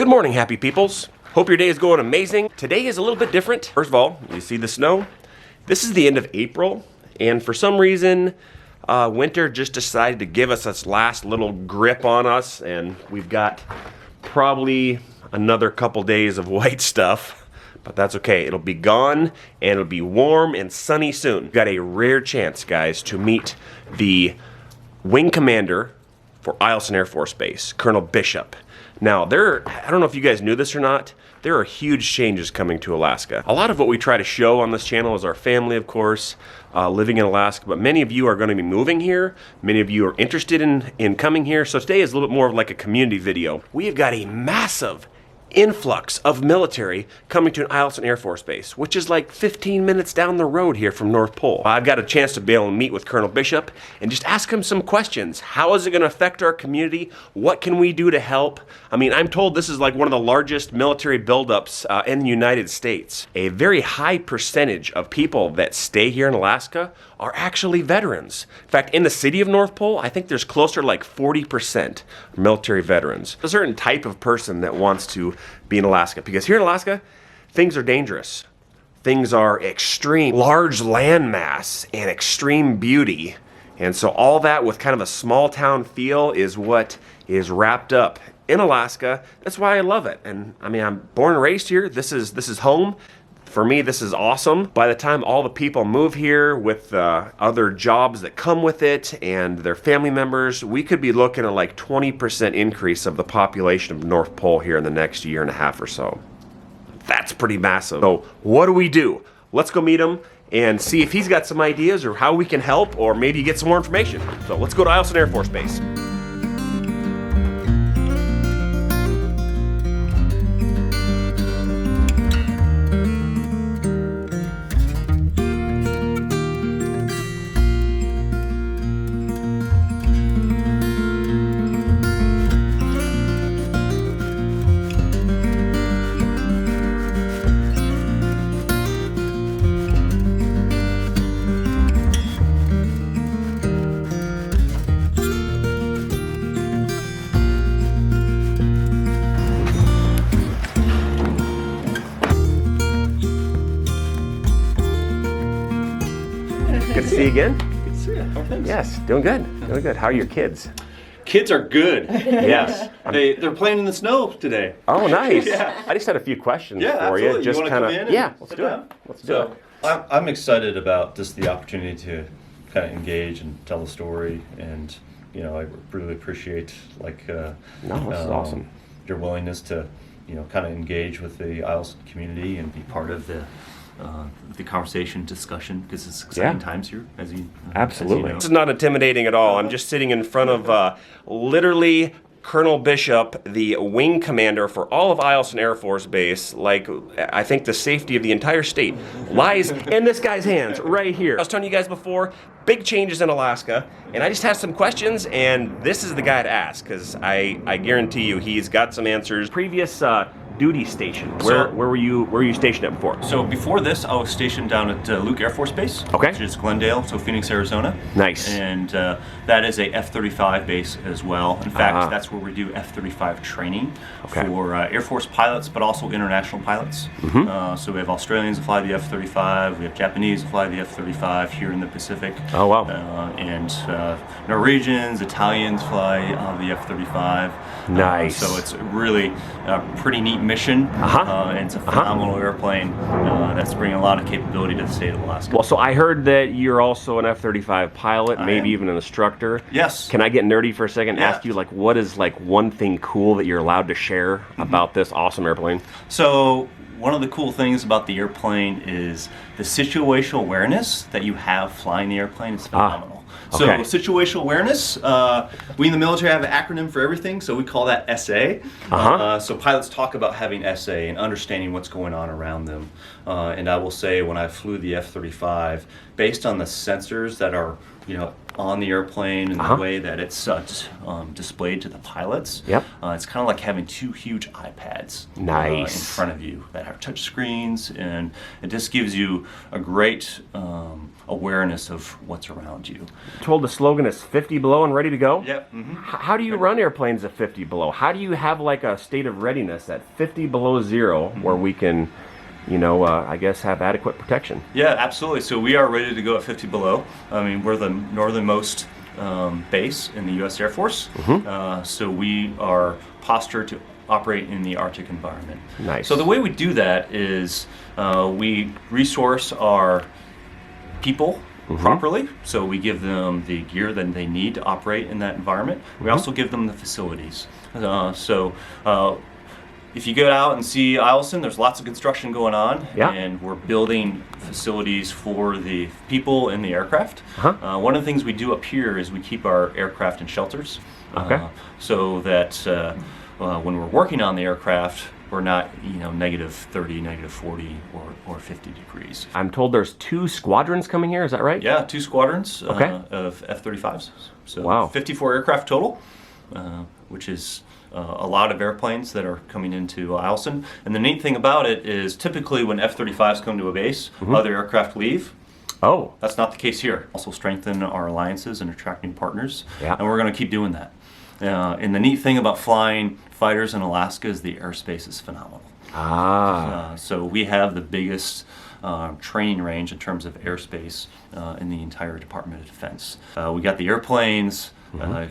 Good morning, happy peoples. Hope your day is going amazing. Today is a little bit different. First of all, you see the snow? This is the end of April, and for some reason, winter just decided to give us its last little grip on us, and we've got probably another couple days of white stuff, but that's okay. It'll be gone, and it'll be warm and sunny soon. We've got a rare chance, guys, to meet the Wing Commander for Eielson Air Force Base, Colonel Bishop. Now, I don't know if you guys knew this or not, there are huge changes coming to Alaska. A lot of what we try to show on this channel is our family, of course, living in Alaska, but many of you are going to be moving here. Many of you are interested in coming here, so today is a little bit more of like a community video. We have got a massive influx of military coming to an Eielson Air Force Base, which is like 15 minutes down the road here from North Pole. I've got a chance to be able to meet with Colonel Bishop and just ask him some questions. How is it going to affect our community? What can we do to help? I mean, I'm told this is like one of the largest military buildups in the United States. A very high percentage of people that stay here in Alaska are actually veterans. In fact, in the city of North Pole, I think there's closer to like 40% military veterans. A certain type of person that wants to be in Alaska, because here in Alaska, things are dangerous. Things are extreme, large landmass and extreme beauty. And so all that with kind of a small town feel is what is wrapped up in Alaska. That's why I love it. And I mean, I'm born and raised here. This is home. For me, this is awesome. By the time all the people move here with other jobs that come with it and their family members, we could be looking at like 20% increase of the population of North Pole here in the next year and a half or so. That's pretty massive. So what do? Let's go meet him and see if he's got some ideas or how we can help, or maybe get some more information. So let's go to Eielson Air Force Base. Good to see you again. Good to see you. How are things? Yes, doing good. Doing good. How are your kids? Kids are good. Yes. They're playing in the snow today. Oh, nice. Yeah. I just had a few questions for absolutely. you. Just you want to come in? Yeah, let's do it. Let's do it. I'm excited about just the opportunity to kind of engage and tell the story, and I really appreciate this is awesome. Your willingness to kind of engage with the Eielson community and be part of the conversation, discussion, because it's exciting times here, as you absolutely. As you know. This is not intimidating at all. I'm just sitting in front of literally Colonel Bishop, the wing commander for all of Eielson Air Force Base. Like, I think the safety of the entire state lies in this guy's hands right here. I was telling you guys before, big changes in Alaska, and I just have some questions, and this is the guy to ask, because I guarantee you he's got some answers. Previous duty station. Where were you stationed at before? So before this, I was stationed down at Luke Air Force Base, which is Glendale, so Phoenix, Arizona. Nice. And that is a F-35 base as well. In fact, that's where we do F-35 training for Air Force pilots, but also international pilots. So we have Australians that fly the F-35, we have Japanese that fly the F-35 here in the Pacific. Oh, wow. And Norwegians, Italians fly the F-35. Nice. So it's really a pretty neat mission. And it's a phenomenal airplane that's bringing a lot of capability to the state of Alaska. Well, so I heard that you're also an F-35 pilot, maybe even an instructor. Yes. Can I get nerdy for a second? Yeah. Ask you, like, what is like one thing cool that you're allowed to share about this awesome airplane? So one of the cool things about the airplane is the situational awareness that you have flying the airplane is phenomenal. So situational awareness, we in the military have an acronym for everything, so we call that SA. So pilots talk about having SA and understanding what's going on around them. And I will say when I flew the F-35, based on the sensors that are on the airplane and the way that it's displayed to the pilots. Yep. It's kind of like having two huge iPads in front of you that have touch screens, and it just gives you a great awareness of what's around you. Told the slogan is 50 below and ready to go? Yep. Mm-hmm. How do you run airplanes at 50 below? How do you have like a state of readiness at 50 below zero where we can, I guess have adequate protection? Yeah, absolutely. So we are ready to go at 50 below. I mean, we're the northernmost base in the U.S. Air Force. So we are postured to operate in the Arctic environment. Nice. So the way we do that is we resource our people properly. So we give them the gear that they need to operate in that environment. We also give them the facilities. If you go out and see Eielson, there's lots of construction going on, and we're building facilities for the people in the aircraft. One of the things we do up here is we keep our aircraft in shelters, so that when we're working on the aircraft, we're not, negative 30, negative 40, or 50 degrees. I'm told there's 2 squadrons coming here, is that right? Yeah, 2 squadrons of F-35s. So 54 aircraft total, which is a lot of airplanes that are coming into Eielson. And the neat thing about it is typically when F-35s come to a base, other aircraft leave. Oh. That's not the case here. Also strengthen our alliances and attract new partners. Yeah. And we're going to keep doing that. And the neat thing about flying fighters in Alaska is the airspace is phenomenal. So we have the biggest training range in terms of airspace in the entire Department of Defense. We got the airplanes.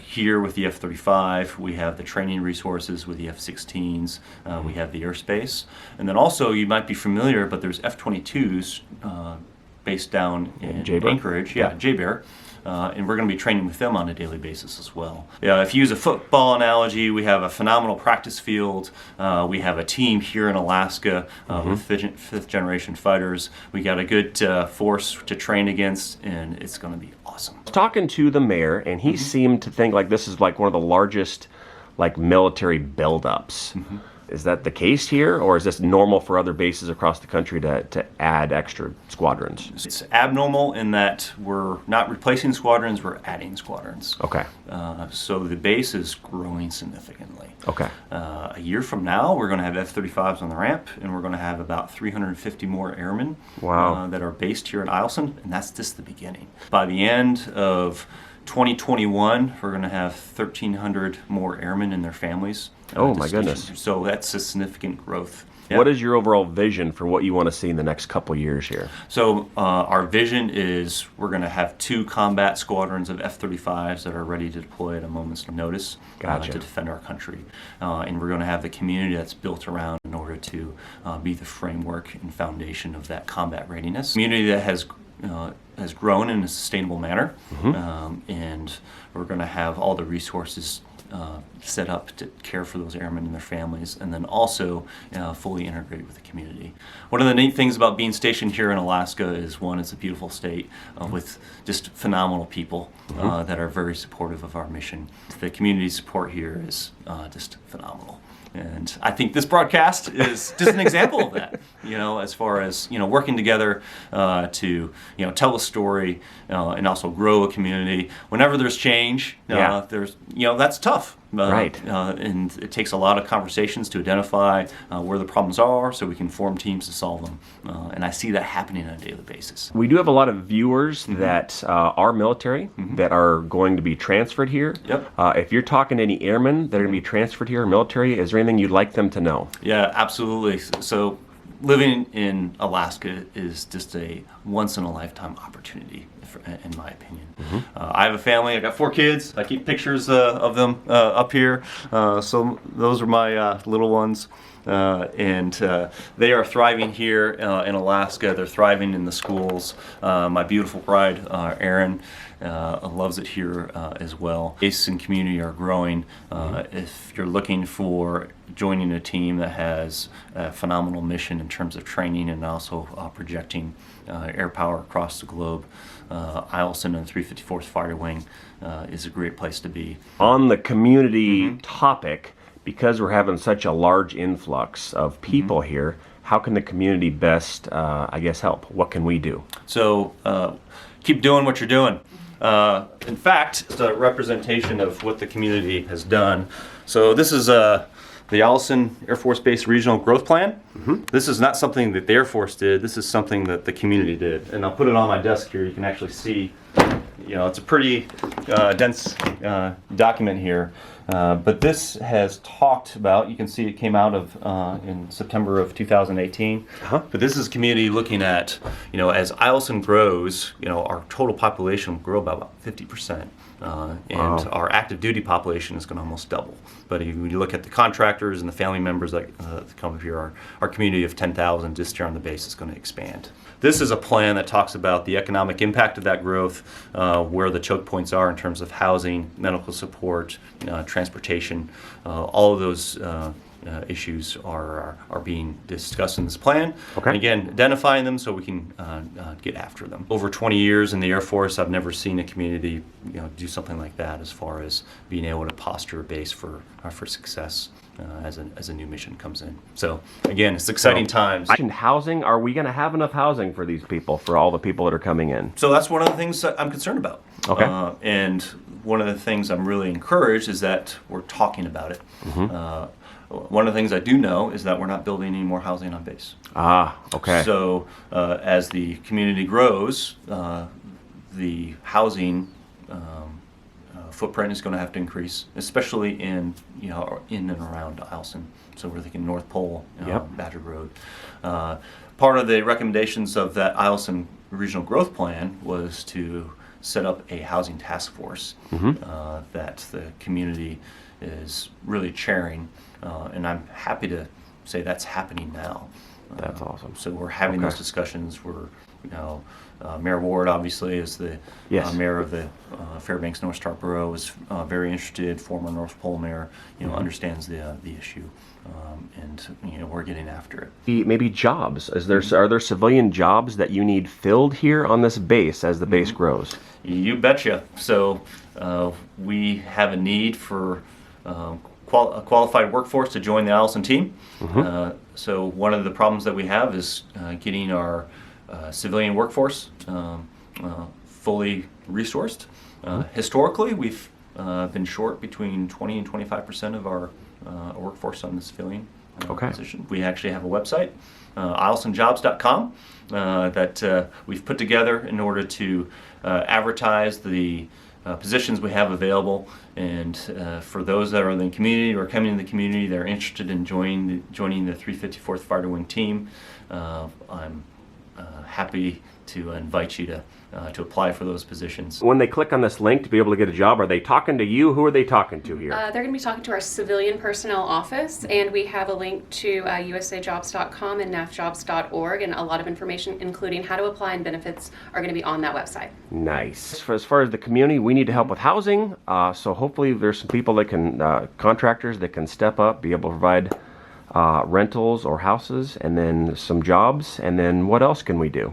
Here with the F-35, we have the training resources with the F-16s, we have the airspace. And then also, you might be familiar, but there's F-22s based down in Anchorage, J-Bear, and we're going to be training with them on a daily basis as well. If you use a football analogy, we have a phenomenal practice field. We have a team here in Alaska with fifth generation fighters. We got a good force to train against, and it's going to be awesome. Talking to the mayor, and he seemed to think like this is like one of the largest military buildups. Is that the case here, or is this normal for other bases across the country to add extra squadrons? It's abnormal in that we're not replacing squadrons, we're adding squadrons. Okay. So the base is growing significantly. Okay. A year from now, we're going to have F-35s on the ramp, and we're going to have about 350 more airmen that are based here in Eielson, and that's just the beginning. By the end of 2021, we're going to have 1,300 more airmen and their families. Oh my goodness. So that's a significant growth. What is your overall vision for what you want to see in the next couple years here? So our vision is we're going to have 2 combat squadrons of F-35s that are ready to deploy at a moment's notice to defend our country. And we're going to have the community that's built around in order to be the framework and foundation of that combat readiness. Community that has grown in a sustainable manner, and we're going to have all the resources set up to care for those airmen and their families, and then also fully integrated with the community. One of the neat things about being stationed here in Alaska is, one, it's a beautiful state with just phenomenal people that are very supportive of our mission. The community support here is just phenomenal. And I think this broadcast is just an example of that, as far as, working together to, tell a story and also grow a community. Whenever there's change, there's, that's tough. And it takes a lot of conversations to identify where the problems are so we can form teams to solve them. And I see that happening on a daily basis. We do have a lot of viewers that are military that are going to be transferred here. Yep. If you're talking to any airmen that are going to be transferred here, military, is there anything you'd like them to know? Yeah, absolutely. So living in Alaska is just a once-in-a-lifetime opportunity, in my opinion. I have a family. I got 4 kids. I keep pictures of them up here. So those are my little ones. And they are thriving here in Alaska. They're thriving in the schools. My beautiful bride, Erin, loves it here as well. Base and community are growing. If you're looking for joining a team that has a phenomenal mission in terms of training and also projecting air power across the globe, Eielson and the 354th Fighter Wing is a great place to be. On the community topic, because we're having such a large influx of people here, how can the community best, help? What can we do? So keep doing what you're doing. In fact, it's a representation of what the community has done. So this is the Eielson Air Force Base Regional Growth Plan. This is not something that the Air Force did. This is something that the community did. And I'll put it on my desk here. You can actually see, it's a pretty dense document here. But this has talked about, you can see it came out of in September of 2018. But this is community looking at, as Eielson grows, our total population will grow by about 50%. And our active duty population is going to almost double. But when you look at the contractors and the family members that come here, our community of 10,000 just here on the base is going to expand. This is a plan that talks about the economic impact of that growth, where the choke points are in terms of housing, medical support, transportation. All of those issues are being discussed in this plan. And again, identifying them so we can get after them. Over 20 years in the Air Force, I've never seen a community do something like that as far as being able to posture a base for success as a new mission comes in. So again, it's exciting times. Housing, are we going to have enough housing for these people, for all the people that are coming in? So that's one of the things that I'm concerned about. And one of the things I'm really encouraged is that we're talking about it. One of the things I do know is that we're not building any more housing on base. So as the community grows, the housing footprint is going to have to increase, especially in and around Eielson. So we're thinking North Pole, Badger Road. Part of the recommendations of that Eielson Regional Growth Plan was to set up a housing task force that the community is really chairing, and I'm happy to say that's happening now. That's awesome. So we're having those discussions. We're, Mayor Ward obviously is the mayor of the Fairbanks North Star Borough, is very interested. Former North Pole mayor, understands the issue, and we're getting after it. Maybe jobs. Are there civilian jobs that you need filled here on this base as the base grows? You betcha. So we have a need for a qualified workforce to join the Eielson team. So one of the problems that we have is getting our civilian workforce fully resourced. Historically, we've been short between 20 and 25% of our workforce on the civilian position. We actually have a website, eielsonjobs.com, that we've put together in order to advertise the positions we have available, and for those that are in the community or coming to the community that are interested in joining the 354th Fighter Wing team, I'm happy to invite you to apply for those positions. When they click on this link to be able to get a job, are they talking to you? Who are they talking to here? They're going to be talking to our civilian personnel office, and we have a link to usajobs.com and nafjobs.org, and a lot of information, including how to apply and benefits, are going to be on that website. Nice. As far as the community, we need to help with housing, so hopefully there's some people that can, contractors that can step up, be able to provide rentals or houses, and then some jobs, and then what else can we do?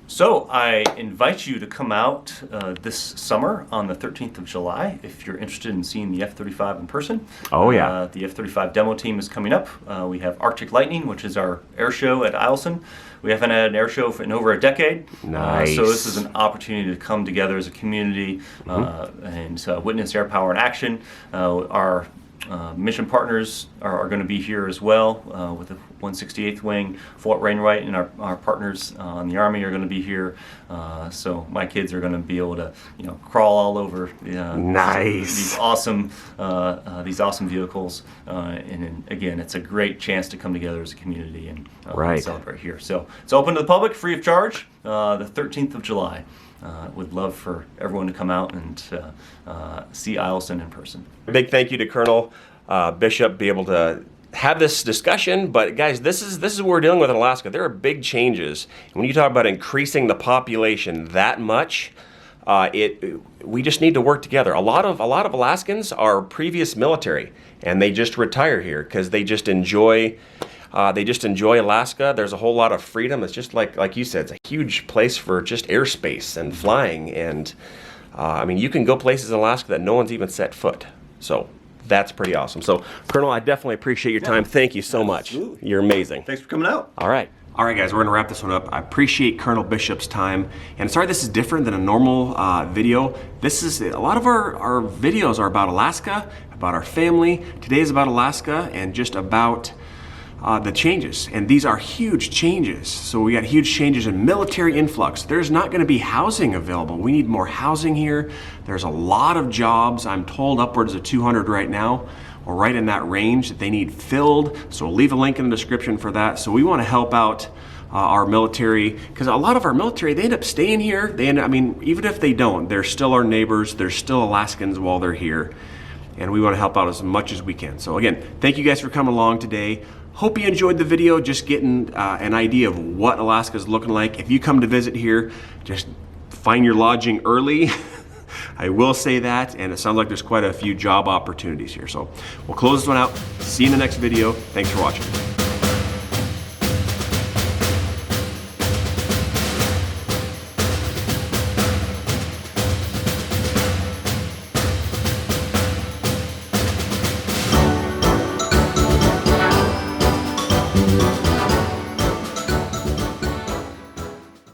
So I invite you to come out this summer on the 13th of July if you're interested in seeing the F-35 in person. The F-35 demo team is coming up. We have Arctic Lightning, which is our air show at Eielson. We haven't had an air show in over a decade. Nice. So this is an opportunity to come together as a community and witness air power in action. Our mission partners are going to be here as well with the 168th Wing. Fort Wainwright and our partners in the Army are going to be here. So my kids are going to be able to crawl all over these awesome vehicles. And again, it's a great chance to come together as a community and celebrate here. So it's open to the public, free of charge, the 13th of July. Would love for everyone to come out and see Eielson in person. A big thank you to Colonel Bishop, be able to have this discussion. But guys, this is what we're dealing with in Alaska. There are big changes. When you talk about increasing the population that much, we just need to work together. A lot of Alaskans are previous military, and they just retire here because they just enjoy. Alaska. There's a whole lot of freedom. It's just like you said, it's a huge place for just airspace and flying. And you can go places in Alaska that no one's even set foot. So that's pretty awesome. So Colonel, I definitely appreciate your time. Thank you so much. You're amazing. Thanks for coming out. All right. All right, guys, we're gonna wrap this one up. I appreciate Colonel Bishop's time. And sorry this is different than a normal video. A lot of our videos are about Alaska, about our family. Today is about Alaska and just about the changes. And these are huge changes. So we got huge changes in military influx. There's not gonna be housing available. We need more housing here. There's a lot of jobs. I'm told upwards of 200 right now, or right in that range that they need filled. So we'll leave a link in the description for that. So we want to help out our military, because a lot of our military, they end up staying here. Even if they don't, they're still our neighbors. They're still Alaskans while they're here. And we want to help out as much as we can. So again, thank you guys for coming along today. Hope you enjoyed the video, just getting an idea of what Alaska is looking like. If you come to visit here, just find your lodging early. I will say that, and it sounds like there's quite a few job opportunities here. So we'll close this one out. See you in the next video. Thanks for watching.